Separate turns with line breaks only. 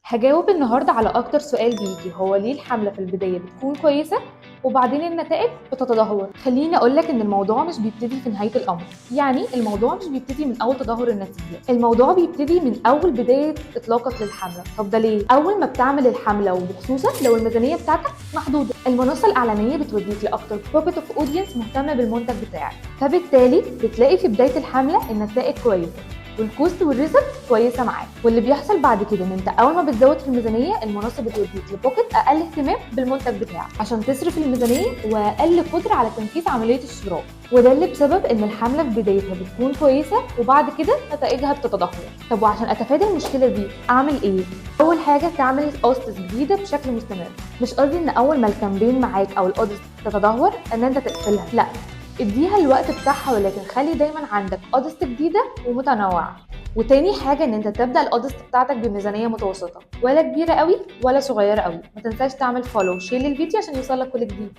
هجاوب النهاردة على أكتر سؤال بيجي، هو ليه الحملة في البداية بتكون كويسة وبعدين النتائج بتتدهور. خليني أقولك إن الموضوع مش بيبتدي في نهاية الأمر، يعني الموضوع مش بيبتدي من أول تدهور النتيجة، الموضوع بيبتدي من أول بداية إطلاقك للحملة. طب ده ليه؟ أول ما بتعمل الحملة وبخصوصا لو الميزانية بتاعتك محدودة، المنصة الإعلانية بتوديك لأكتر بوكيت أوف أودينس مهتمة بالمنتج بتاعك، فبالتالي بتلاقي في بداية الحملة النتائج كويسة والكوست والريزلت كويسه معاك. واللي بيحصل بعد كده ان انت اول ما بتزود في الميزانيه، المنصه بتوديك لبوكيت اقل اهتمام بالمنتج بتاعك عشان تصرف الميزانيه واقل قدره على تنفيذ عمليه الشراء. وده اللي بسبب ان الحمله في بدايتها بتكون كويسه وبعد كده نتائجها بتتدهور. طب وعشان اتفادى المشكله دي اعمل ايه؟ اول حاجه تعمل اودز جديده بشكل مستمر. مش قصدي ان اول ما الكامبين معاك او الاودز تتدهور ان انت تقفلها، لا، اديها الوقت بتاعها، ولكن خلي دايما عندك اودست جديده ومتنوعه. وتاني حاجه ان انت تبدا الاودست بتاعتك بميزانيه متوسطه، ولا كبيره قوي ولا صغيره قوي. ما تنساش تعمل فولو وشير للفيديو عشان يوصلك كل جديد.